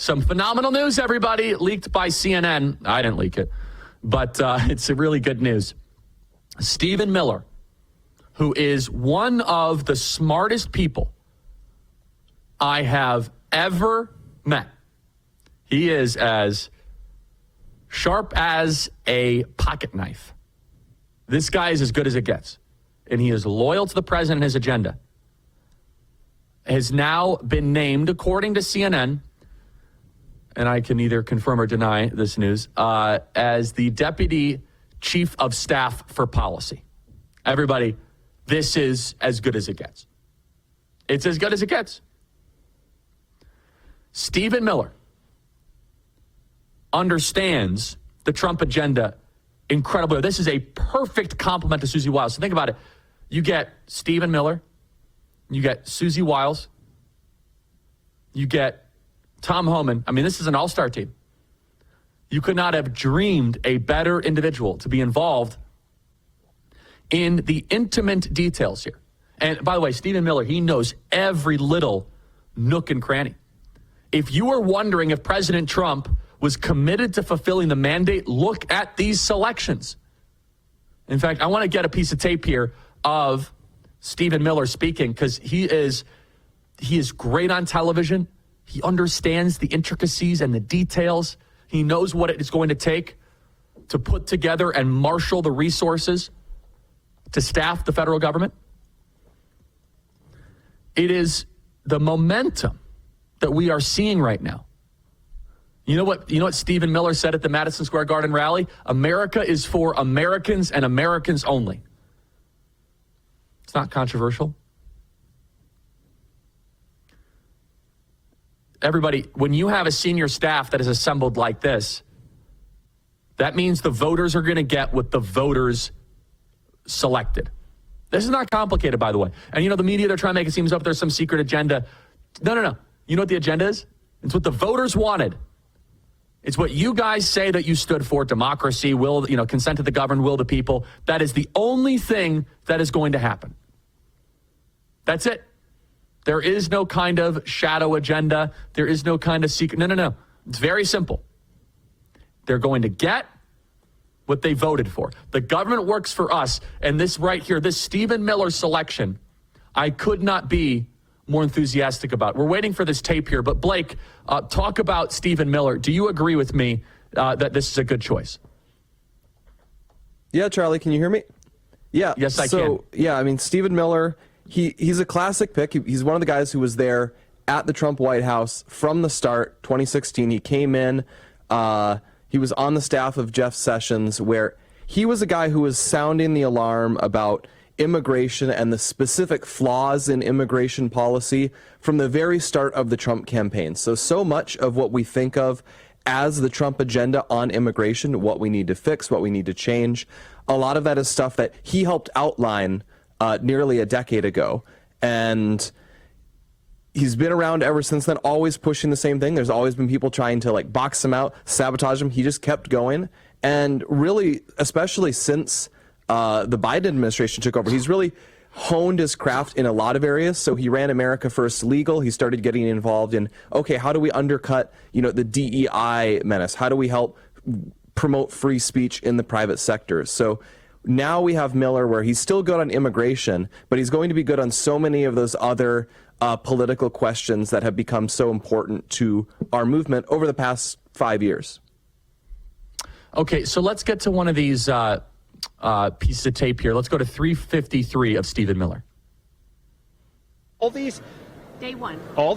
Some phenomenal news, everybody, leaked by CNN. I didn't leak it, but it's a really good news. Stephen Miller, who is one of the smartest people I have ever met. He is as sharp as a pocket knife. This guy is as good as it gets. And he is loyal to the president and his agenda. Has now been named, according to CNN, and I can either confirm or deny this news, as the Deputy Chief of Staff for Policy. Everybody, this is as good as it gets. It's as good as it gets. Stephen Miller understands the Trump agenda incredibly. This is a perfect compliment to Susie Wiles. So think about it. You get Stephen Miller, you get Susie Wiles, you get Tom Homan. I mean, this is an all-star team. You could not have dreamed a better individual to be involved in the intimate details here. And by the way, Stephen Miller, he knows every little nook and cranny. If you were wondering if President Trump was committed to fulfilling the mandate, look at these selections. In fact, I want to get a piece of tape here of Stephen Miller speaking, because he is great on television. He understands the intricacies and the details. He knows what it is going to take to put together and marshal the resources to staff the federal government. It is the momentum that we are seeing right now. You know what Stephen Miller said at the Madison Square Garden rally? America is for Americans and Americans only. It's not controversial. Everybody, when you have a senior staff that is assembled like this, that means the voters are going to get what the voters selected. This is not complicated, by the way. And the media, they're trying to make it seem as if there's some secret agenda. No. You know what the agenda is? It's what the voters wanted. It's what you guys say that you stood for: democracy, will, consent to the governed, will the people. That is the only thing that is going to happen. That's it. There is no kind of shadow agenda. There is no kind of secret. No. It's very simple. They're going to get what they voted for. The government works for us. And this right here, this Stephen Miller selection, I could not be more enthusiastic about. We're waiting for this tape here. But Blake, talk about Stephen Miller. Do you agree with me that this is a good choice? Yeah, Charlie, can you hear me? Yeah. Yes, I can. Yeah, I mean, Stephen Miller, he's a classic pick. He's one of the guys who was there at the Trump White House from the start, 2016. He came in. He was on the staff of Jeff Sessions, where he was a guy who was sounding the alarm about immigration and the specific flaws in immigration policy from the very start of the Trump campaign. So much of what we think of as the Trump agenda on immigration, what we need to fix, what we need to change, a lot of that is stuff that he helped outline nearly a decade ago. And he's been around ever since then, always pushing the same thing. There's always been people trying to box him out, sabotage him. He just kept going. And really, especially since the Biden administration took over, he's really honed his craft in a lot of areas. So he ran America First Legal. He started getting involved in, okay, how do we undercut, the DEI menace? How do we help promote free speech in the private sector? So now we have Miller, where he's still good on immigration, but he's going to be good on so many of those other political questions that have become so important to our movement over the past 5 years. Okay, so let's get to one of these pieces of tape here. Let's go to 353 of Stephen Miller. All these day one. All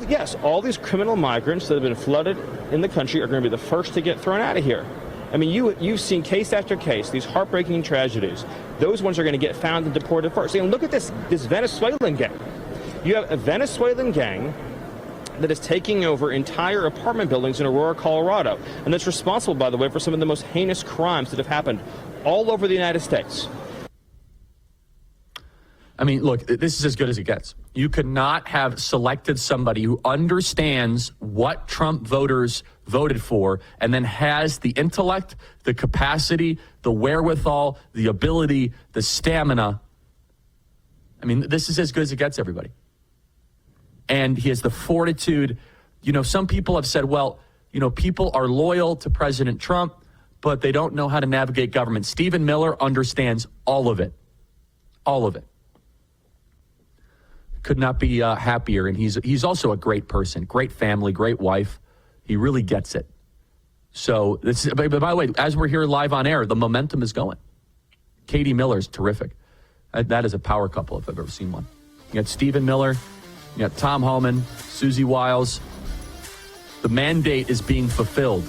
these criminal migrants that have been flooded in the country are going to be the first to get thrown out of here. I mean, you've seen case after case, these heartbreaking tragedies. Those ones are going to get found and deported first. And look at this Venezuelan gang. You have a Venezuelan gang that is taking over entire apartment buildings in Aurora, Colorado, and that's responsible, by the way, for some of the most heinous crimes that have happened all over the United States. I mean, look, this is as good as it gets. You could not have selected somebody who understands what Trump voters voted for and then has the intellect, the capacity, the wherewithal, the ability, the stamina. I mean, this is as good as it gets, everybody. And he has the fortitude. Some people have said, well, people are loyal to President Trump, but they don't know how to navigate government. Stephen Miller understands all of it. All of it. Could not be happier. And he's also a great person, great family, great wife. He really gets it. So, by the way, as we're here live on air, the momentum is going. Katie Miller's terrific. That is a power couple if I've ever seen one. You got Stephen Miller, you got Tom Homan, Susie Wiles. The mandate is being fulfilled.